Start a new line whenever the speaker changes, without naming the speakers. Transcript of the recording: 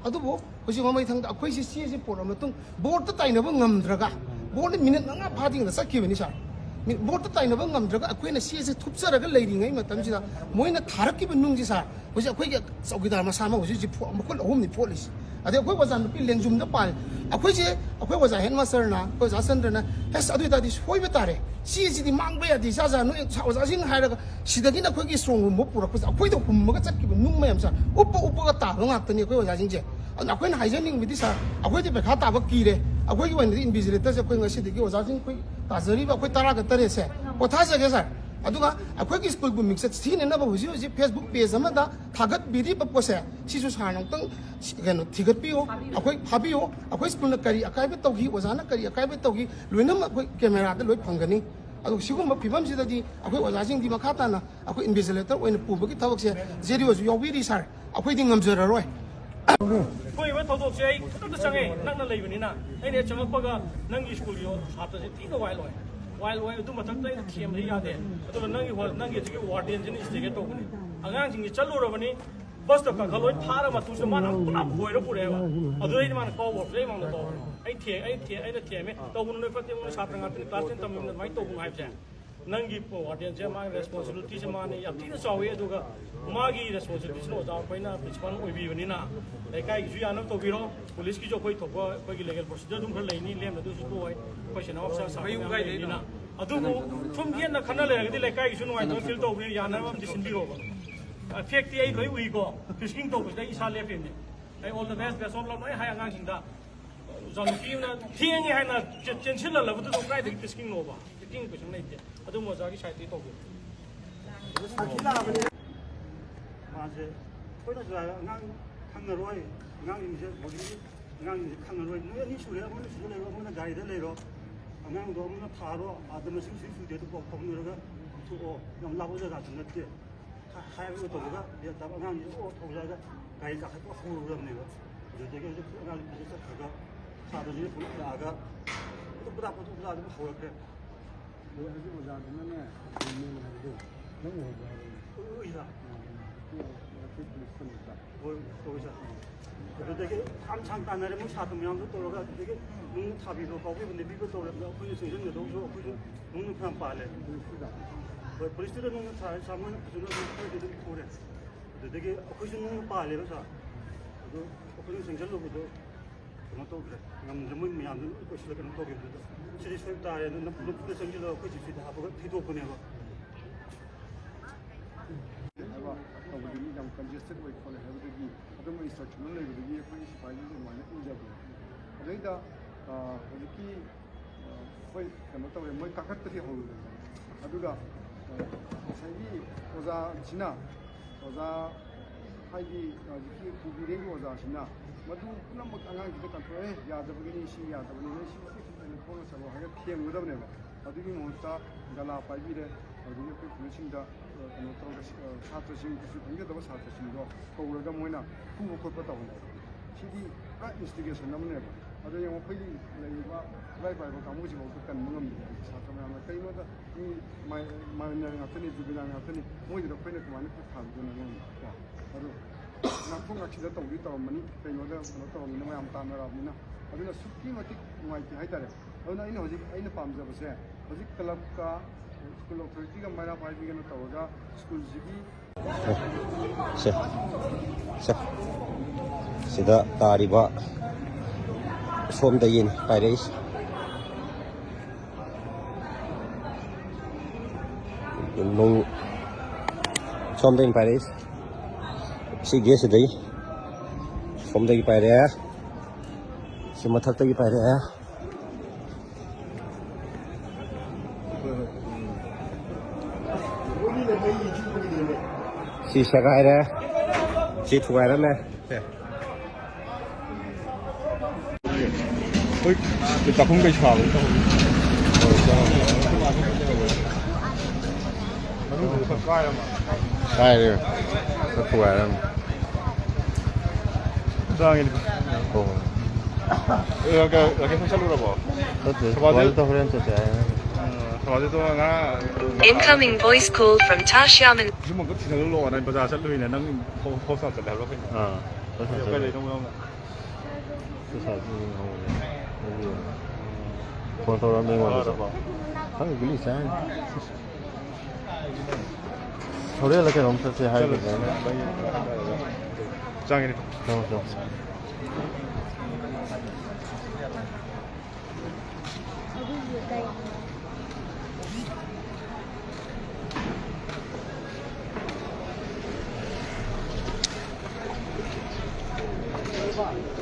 ꯑꯗꯨꯕꯨ ꯍꯧꯖꯤꯛ ꯃꯃꯩꯊꯪꯗ ꯑꯩꯈꯣꯏꯁꯤ ꯆꯦꯁꯤ ꯄꯣꯔꯛꯑ ꯃꯇꯨꯡ ꯕꯣꯔꯗꯇ ꯇꯥꯏꯅꯕ ꯉꯝꯗ꯭ꯔꯒ ꯕꯣꯔꯗ ꯃꯤꯅꯤꯠ 5 ꯐꯥꯗ꯭ꯔꯤꯉꯩꯗ ꯆꯠꯈꯤꯕꯅꯤ ꯁꯥꯔ ꯕꯣꯔꯗꯇ ꯇꯥꯏꯅꯕ ꯉꯝꯗ꯭ꯔꯒ ꯑꯩꯈꯣꯏꯅ ꯆꯦꯁꯤ ꯊꯨꯞꯆꯔꯒ ꯂꯩꯔꯤꯉꯩ ꯃꯇꯝꯁꯤꯗ ꯃꯣꯏꯅ ꯊꯥꯔꯛꯈꯤꯕ ꯅꯨꯡꯁꯤ ꯁꯥꯔ ꯍꯧꯖꯤꯛ ꯑꯩꯈꯣꯏꯒꯤ ꯆꯧꯀꯤꯗꯥꯔ ꯃꯁꯥ ꯑꯃ ꯍꯧꯖꯤꯛ ꯃꯈꯨꯠ 3ꯅꯤ ꯐꯣꯠꯂꯤꯁꯤ ꯑꯗꯩ ꯑꯩꯈꯣꯏ ꯑꯣꯖꯥ ꯅꯨꯄꯤ ꯂꯦꯡꯖꯨꯝꯗ ꯄꯥꯜꯂꯤ ꯑꯩꯈꯣꯏꯁꯦ ꯑꯩꯈꯣꯏ ꯑꯣꯖꯥ ꯍꯦꯗ ꯃꯥꯁꯇꯔꯅ ꯑꯩꯈꯣꯏ ꯑꯣꯖꯥ ꯆꯟꯗ꯭ꯔꯅ ꯍꯦꯁ ꯑꯗꯨ ꯑꯣꯏꯇꯥꯔꯗꯤ ꯁꯣꯏꯕ ꯇꯥꯔꯦ ꯆꯦꯁꯤꯗꯤ ꯃꯥꯡꯕ ꯌꯥꯗꯦ ꯆꯥꯖꯥ ꯅꯣꯏ ꯑꯣꯖꯥꯁꯤꯡ ꯍꯥꯏꯔꯒ ꯁꯤꯗꯒꯤꯅ ꯑꯩꯈꯣꯏꯒꯤ ꯏꯁꯇ꯭ꯔꯣꯡ ꯔꯨꯝ ꯄꯨꯔꯛꯄꯁꯦ ꯑꯩꯈꯣꯏꯗ ꯍꯨꯝꯃꯒ ꯆꯠꯈꯤꯕ ꯅꯨꯡ ꯃꯌꯥꯝ ꯁꯥꯔ ꯎꯞꯄꯒ ꯇꯥꯕ ꯉꯥꯛꯇꯅꯤ ꯑꯩꯈꯣꯏ ꯑꯣꯖꯥꯁꯤꯡꯁꯦ ꯑꯗꯨꯅ ꯑꯩꯈꯣꯏꯅ ꯍꯥꯏꯖꯅꯤꯡꯕꯗꯤ ꯁꯥꯔ ꯑꯩꯈꯣꯏꯗꯤ ꯄꯩꯈꯥ ꯇꯥꯕ ꯀꯤꯔꯦ ꯑꯩꯈꯣꯏꯒꯤ ꯑꯣꯏꯅꯗꯤ ꯏꯟꯚꯤꯖꯤꯂꯦꯇꯔꯁꯦ ꯑꯩꯈꯣꯏ ꯉꯁꯤꯗꯒꯤ ꯑꯣꯖꯥꯁꯤꯡ ꯑꯩꯈꯣꯏ ꯇꯥꯖꯔꯤꯕ ꯑꯩꯈꯣꯏ 9ꯒ 8ꯁꯦ ꯄꯣꯊꯥꯖꯒꯦ ꯁꯥꯔ ꯑꯗꯨꯒ ꯑꯩꯈꯣꯏꯒꯤ ꯁ꯭ꯀꯨꯜꯕꯨ ꯃꯤꯡꯆꯠ ꯊꯤꯅꯅꯕ ꯍꯧꯖꯤꯛ ꯐꯦꯁꯕꯨꯛ ꯄꯦꯖ ꯑꯃꯗ ꯊꯥꯒꯠꯄꯤꯔꯤꯕ ꯄꯣꯠꯁꯦ ꯁꯤꯁꯨ ꯁꯥꯔꯅ ꯑꯃꯨꯛꯇꯪ ꯀꯩꯅꯣ ꯊꯤꯒꯠꯄꯤꯌꯨ ꯑꯩꯈꯣꯏ ꯐꯥꯕꯤꯌꯨ ꯑꯩꯈꯣꯏ ꯁ꯭ꯀꯨꯜꯅ ꯀꯔꯤ ꯑꯀꯥꯏꯕ ꯇꯧꯈꯤ ꯑꯣꯖꯥꯅ ꯀꯔꯤ ꯑꯀꯥꯏꯕ ꯇꯧꯈꯤ ꯂꯣꯏꯅꯃꯛ ꯑꯩꯈꯣꯏ ꯀꯦꯃꯦꯔꯥꯗ ꯂꯣꯏ ꯐꯪꯒꯅꯤ ꯑꯗꯨꯒ ꯁꯤꯒꯨꯝꯕ ꯐꯤꯕꯝꯁꯤꯗꯗꯤ ꯑꯩꯈꯣꯏ ꯑꯣꯖꯥꯁꯤꯡꯗꯤ ꯃꯈꯥ ꯇꯥꯅ ꯑꯩꯈꯣꯏ ꯏꯟꯚꯤꯖꯤꯂꯦꯇꯔ ꯑꯣꯏꯅ ꯄꯨꯕꯒꯤ ꯊꯕꯛꯁꯦ ꯖꯦꯗꯤꯑꯣꯁꯨ ꯌꯥꯎꯕꯤꯔꯤ ꯁꯥꯔ ꯑꯩꯈꯣꯏꯗꯤ ꯉꯝꯖꯔꯔꯣꯏ
ꯊꯣꯛꯏꯕ ꯊꯧꯗꯣꯛꯁꯦ ꯑꯩ ꯈꯨꯗꯛꯇ ꯆꯪꯉꯦ ꯅꯛꯅ ꯂꯩꯕꯅꯤꯅ ꯑꯩꯅ ꯆꯪꯉꯛꯄꯒ ꯅꯪꯒꯤ ꯁ꯭ꯀꯨꯜꯒꯤ ꯁꯥꯇ꯭ꯔꯁꯦ ꯊꯤꯅ ꯋꯥꯏꯜ ꯑꯣꯏ ꯑꯗꯨ ꯃꯊꯛꯇ ꯑꯩꯅ ꯊꯦꯝꯕꯗꯤ ꯌꯥꯗꯦ ꯑꯗꯨꯒ ꯅꯪꯒꯤ ꯍꯧꯖꯤꯛꯀꯤ ꯋꯥꯔꯗꯦꯟꯁꯤꯅ ꯏꯟꯁꯇꯤꯒꯦꯠ ꯇꯧꯕꯅꯤ ꯑꯉꯥꯡꯁꯤꯡꯁꯤ ꯆꯠꯂꯨꯔꯕꯅꯤ ꯕꯁꯇ ꯀꯥꯈꯠꯂꯣꯏ ꯐꯥꯔ ꯃꯇꯨꯡꯁꯤꯗ ꯃꯥꯅ ꯄꯨꯂꯞ ꯍꯣꯏꯔ ꯄꯨꯔꯛꯑꯦꯕ ꯑꯗꯨꯗꯩꯗꯤ ꯃꯥꯅ ꯀꯥꯎꯕ ꯑꯩ ꯃꯥꯡꯗ ꯀꯥꯎꯕꯅꯤ ꯑꯩꯅ ꯊꯦꯝꯃꯦ ꯇꯧꯕꯅꯨ ꯅꯣꯏ ꯐꯠꯇꯦ ꯃꯣꯏ ꯁꯥꯇ꯭ꯔ ꯉꯥꯛꯇꯅꯤ ꯀ꯭ꯂꯥꯁ 10 ꯇꯝꯃꯤꯕꯅ ꯑꯗꯨꯃꯥꯏꯅ ꯇꯧꯕꯅꯨ ꯍꯥꯏꯕꯁꯦ ꯅꯪꯒꯤ ꯋꯥꯔꯗꯦꯟꯁꯦ ꯃꯥꯒꯤ ꯔꯦꯁꯄꯣꯟꯁꯤꯕꯤꯂꯤꯇꯤꯁꯦ ꯃꯥꯅ ꯌꯥꯝ ꯊꯤꯅ ꯆꯥꯎꯋꯤ ꯑꯗꯨꯒ ꯃꯥꯒꯤ ꯔꯦꯁꯄꯣꯟꯁꯤꯕꯤꯂꯤꯇꯤꯁꯤꯅ ꯑꯣꯖꯥ ꯑꯩꯈꯣꯏꯅ ꯄ꯭ꯔꯤꯟꯁꯤꯄꯥꯜ ꯑꯣꯏꯕꯤꯕꯅꯤ나 ꯂꯩꯀꯥꯏꯒꯤꯁꯨ ꯌꯥꯅꯕ ꯇꯧꯕꯤꯔꯣ ꯄꯨꯂꯤꯁꯀꯤꯁꯨ ꯑꯩꯈꯣꯏ ꯊꯣꯛꯄ ꯑꯩꯈꯣꯏꯒꯤ ꯂꯤꯒꯦꯜ ꯄ꯭ꯔꯣꯁꯤꯖꯔ ꯑꯗꯨꯝ ꯈꯔ ꯂꯩꯅꯤ ꯂꯦꯝꯅꯗꯨꯁꯨ ꯇꯣꯛꯑꯣꯏ ꯑꯩꯈꯣꯏ ꯁꯦꯅꯥ ꯑꯣꯐꯤꯁꯥꯔ ꯁꯥꯕ ꯂꯩꯅꯤꯅ ꯑꯗꯨꯕꯨ ꯁꯨꯝ ꯍꯦꯟꯅ ꯈꯟꯅ ꯂꯩꯔꯒꯗꯤ ꯂꯩꯀꯥꯏꯒꯤꯁꯨ ꯅꯨꯡꯉꯥꯏꯇꯕ ꯐꯤꯜ ꯇꯧꯕꯤ ꯌꯥꯅꯕ ꯑꯃꯗꯤ ꯁꯤꯟꯕꯤꯔꯣꯕ ꯐꯦꯛꯇꯤ ꯑꯩ ꯂꯣꯏ ꯎꯏꯀꯣ ꯐꯤꯁꯀꯤꯡ ꯇꯧꯕꯁꯤꯗ ꯑꯩ ꯏꯁꯥ ꯂꯦꯞꯄꯤꯅꯤ ꯑꯩ ꯑꯣꯜ ꯗ ꯕꯦꯁ ꯑꯣꯐ ꯂꯛ ꯂꯣꯏ ꯍꯥꯏ ꯑꯉꯥꯡꯁꯤꯡꯗ ꯑꯣꯖꯥ ꯅꯨꯄꯤ ꯑꯃꯅ ꯊꯦꯡꯉꯦ ꯍꯥꯏꯅ ꯆꯦꯟꯁꯤꯜꯍꯜꯂꯕꯗꯨꯗ ꯀꯗꯥꯏꯗꯒꯤ ꯐꯤꯁꯀꯤꯡꯅꯣꯕ ꯐꯤꯁꯀꯤꯡ ꯀꯩꯁꯨ ꯂꯩꯇꯦ ꯑꯗꯨꯝ ꯑꯣꯖꯥꯒꯤ ꯁꯥꯏꯠꯇꯒꯤ ꯇꯧꯕꯤꯔꯣ
मासे कोई ना अंगांग खांगरoi अंगांग इनसे बॉडी अंगांग इनसे खांगरoi नोय नि सुले अमन सुले रो अमन गाड़ी दे लेरो अंगांग दो अमन थारो आदम सिं सिं सुदे तो बक फम नरगा तो ओ यम लाबो जगा नते हाय रो तो जगा ये तब अंगांग ओ थौजागा गाड़ी जा खतो हो रमनेबो जदेगे जो अंगांग बिसे खगा सादो नि फुल आगा तो बड़ा तो बड़ा तो होरके वो है जो जादने ने ने नहीं होगा ओइसा ꯑꯗꯨꯗꯒꯤ ꯌꯥꯝ ꯁꯥꯡ ꯇꯥꯟꯅꯔꯦ ꯃꯣꯏ ꯁꯥꯇ꯭ꯔ ꯃꯌꯥꯝꯗꯣ ꯇꯧꯔꯒ ꯑꯗꯨꯗꯒꯤ ꯅꯨꯡ ꯊꯥꯕꯤꯕ ꯀꯥꯎꯕꯤꯕ ꯅꯦꯕꯤꯕ ꯇꯧꯔꯒ ꯑꯩꯈꯣꯏꯅ ꯆꯪꯁꯤꯟꯒꯗꯧꯁꯨ ꯑꯩꯈꯣꯏꯁꯨ ꯅꯨꯡ ꯈꯔ ꯄꯥꯜꯂꯦ ꯍꯣꯏ ꯄꯨꯂꯤꯁꯇꯨꯗ ꯅꯨꯡ ꯁꯥꯃꯣꯏꯅ ꯐꯖꯅ ꯑꯩꯈꯣꯏꯗꯤ ꯑꯗꯨꯝ ꯊꯣꯔꯦ ꯑꯗꯨꯗꯒꯤ ꯑꯩꯈꯣꯏꯁꯨ ꯅꯨꯡ ꯄꯥꯜꯂꯦꯕ ꯁꯥꯔ ꯑꯗꯣ ꯑꯩꯈꯣꯏꯅ ꯆꯪꯁꯤꯜꯂꯨꯕꯗꯣ ꯀꯩꯅꯣ ꯇꯧꯈ꯭ꯔꯦ ꯉꯝꯗ꯭ꯔꯦ ꯃꯣꯏ ꯃꯌꯥꯝꯗꯨ ꯀꯣꯏꯁꯤꯜꯂ ꯀꯩꯅꯣ ꯇꯧꯈꯤꯕꯗꯨꯗ ꯁꯤꯗꯤ ꯁꯣꯏꯕ ꯇꯥꯔꯦ ꯑꯗꯨ ꯅꯝꯐꯨꯗ ꯆꯪꯁꯤꯜꯂꯒ ꯑꯩꯈꯣꯏ ꯖꯤꯄꯤꯗ ꯍꯥꯞꯄꯒ ꯊꯤꯗꯣꯛꯄꯅꯦꯕ
ꯌꯥꯝ ꯀꯟꯖꯦꯁꯇꯦꯠ ꯑꯣꯏ ꯈꯣꯠꯂꯦ ꯍꯥꯏꯕꯗꯒꯤ ꯑꯗꯨꯝ ꯏꯟꯁꯇ꯭ꯔꯛꯁꯅꯦꯜ ꯂꯩꯕꯗꯒꯤ ꯑꯩꯈꯣꯏꯒꯤ ꯁꯤꯐꯥꯏꯁꯤꯡꯁꯦ ꯑꯗꯨꯃꯥꯏꯅ ꯎꯖꯕꯅꯦ ꯑꯗꯩꯗ ꯍꯧꯖꯤꯛꯀꯤ ꯍꯣꯏ ꯀꯩꯅꯣ ꯇꯧꯋꯦ ꯃꯣꯏ ꯀꯥꯈꯠꯄꯗꯤ ꯍꯧꯔꯦ ꯑꯗꯨꯒ ꯉꯁꯥꯏꯒꯤ ꯑꯣꯖꯥꯁꯤꯅ ꯑꯣꯖꯥ ꯍꯥꯏꯗꯤ ꯍꯧꯖꯤꯛꯀꯤ ꯄꯨꯕꯤꯔꯤꯕ ꯑꯣꯖꯥꯁꯤꯅ ꯃꯗꯨ ꯄꯨꯝꯅꯃꯛ ꯑꯉꯥꯡꯁꯤꯗ ꯀꯟꯇ꯭ꯔꯣꯜ ꯌꯥꯗꯕꯒꯤꯅꯤ ꯁꯤ ꯌꯥꯗꯕꯅꯤ ꯁꯤ ꯈꯣꯡꯅ ꯆꯠꯂꯣ ꯍꯥꯏꯔꯒ ꯊꯦꯝꯒꯗꯕꯅꯦꯕ ꯑꯗꯨꯒꯤ ꯃꯍꯨꯠꯇ ꯒꯂꯥ ꯄꯥꯏꯕꯤꯔꯦ ꯑꯗꯨꯗꯒꯤ ꯑꯩꯈꯣই ꯄꯨꯂꯤꯁꯁꯤꯡꯗ ꯀꯩꯅꯣ ꯇꯧꯔꯒ ꯁꯥꯇ꯭ꯔꯁꯤꯡ ꯀꯩꯁꯨ ꯈꯪꯖꯗꯕ ꯁꯥꯇ꯭ꯔꯁꯤꯡꯗꯣ ꯀꯧꯔꯒ ꯃꯣꯏꯅ ꯐꯨꯕ ꯈꯣꯠꯄ ꯇꯧꯕꯅꯦꯕ ꯁꯤꯗꯤ ꯄꯨꯔꯥ ꯏꯟꯁꯇꯤꯒꯦꯁꯟ ꯑꯃꯅꯦꯕ ꯑꯗꯣ ꯌꯦꯡꯉꯣ ꯑꯩꯈꯣꯏꯒꯤ ꯂꯩꯔꯤꯕ ꯈꯨꯠꯂꯥꯏ ꯄꯥꯏꯕ ꯀꯥꯡꯕꯨꯁꯤꯐꯥꯎꯗ ꯀꯟꯕ ꯉꯝꯗꯦ ꯁꯥꯇ꯭ꯔ ꯃꯌꯥꯝꯅ ꯀꯩꯅꯣꯗ ꯃꯤ ꯃꯥꯏꯅꯔ ꯉꯥꯛꯇꯅꯤ ꯖꯨꯕꯤꯅꯥꯏꯜ ꯉꯥꯛꯇꯅꯤ ꯃꯣꯏꯗꯨꯗ ꯑꯩꯈꯣꯏꯅ ꯀꯃꯥꯏꯅ ꯈꯨꯠ ꯊꯥꯡꯗꯣꯏꯅꯣ ꯉꯝꯗꯦ ꯑꯗꯣ ꯉꯥꯛꯊꯣꯛ ꯉꯥꯛꯁꯤꯗ ꯇꯧꯔꯝꯃꯅꯤ ꯀꯩꯅꯣꯗ ꯀꯩꯅꯣ ꯇꯧꯔꯝꯃꯤꯅ ꯃꯌꯥꯝ ꯇꯥꯟꯅꯔꯕꯅꯤꯅ ꯑꯗꯨꯅ ꯑꯁꯨꯛꯀꯤ ꯃꯇꯤꯛ ꯅꯨꯡꯉꯥꯏꯇꯦ ꯍꯥꯏꯇꯥꯔꯦ ꯑꯗꯨꯅ ꯑꯩꯅ ꯄꯥꯝꯖꯕꯁꯦ ꯍꯧꯖꯤꯛ ꯀ꯭ꯂꯕꯀ ꯁ꯭ꯀꯨꯜ ꯑꯣꯊꯣꯔꯤꯇꯤꯒ ꯃꯩꯔꯥ ꯄꯥꯏꯕꯤꯒꯅ ꯇꯧꯔꯒ ꯁ꯭ꯀꯨꯜꯁꯤꯒꯤ
ꯁꯤꯗ ꯇꯥꯔꯤꯕ ꯁꯣꯝꯗ ꯌꯦꯟ ꯄꯥꯏꯔꯛꯏꯁꯤ ꯅꯨꯡ ꯁꯣꯝꯗꯒꯤ ꯄꯥꯏꯔꯛꯏꯁꯤ ꯁꯤ ꯒꯦꯠꯁꯤꯗꯒꯤ ꯁꯣꯝꯗꯒꯤ ꯄꯥꯏꯔꯛꯑꯦ ꯁꯤ ꯃꯊꯛꯇꯒꯤ ꯄꯥꯏꯔꯛꯑꯦ ꯁꯤ ꯁꯦꯒꯥꯏꯔꯦ ꯁꯤ ꯊꯨꯒꯥꯏꯔꯝꯃꯦ
ꯍꯣꯏ ꯆꯥꯛꯈꯨꯝ ꯀꯩ ꯁꯥꯕ ꯀꯥꯏꯔꯦ ꯊꯨꯒꯥꯏꯔꯝꯃꯦ ꯂꯣꯀꯦꯁꯟ ꯆꯠꯂꯨꯔꯕꯣ
ꯍꯣꯔꯦꯟ ꯆꯠꯁꯦ
Incoming voice call from Tashaman.
ꯁꯨꯝꯃꯛ ꯊꯤꯅ ꯂꯣꯛꯑꯣ ꯅꯪ ꯕꯖꯥꯔ ꯆꯠꯂꯨꯏꯅꯦ ꯅꯪ ꯍꯣꯁꯄꯤꯇꯥꯜ ꯆꯠꯂꯦ ꯍꯥꯏꯕ꯭ꯔꯣ ꯀꯩꯅꯣ ꯀꯩ ꯂꯩꯗꯧ
그 사진이 여기 본토로 민원에서 한국 글리 잘 저래 이렇게 넘쳤지 하이브
짱이네.
너무
Bye.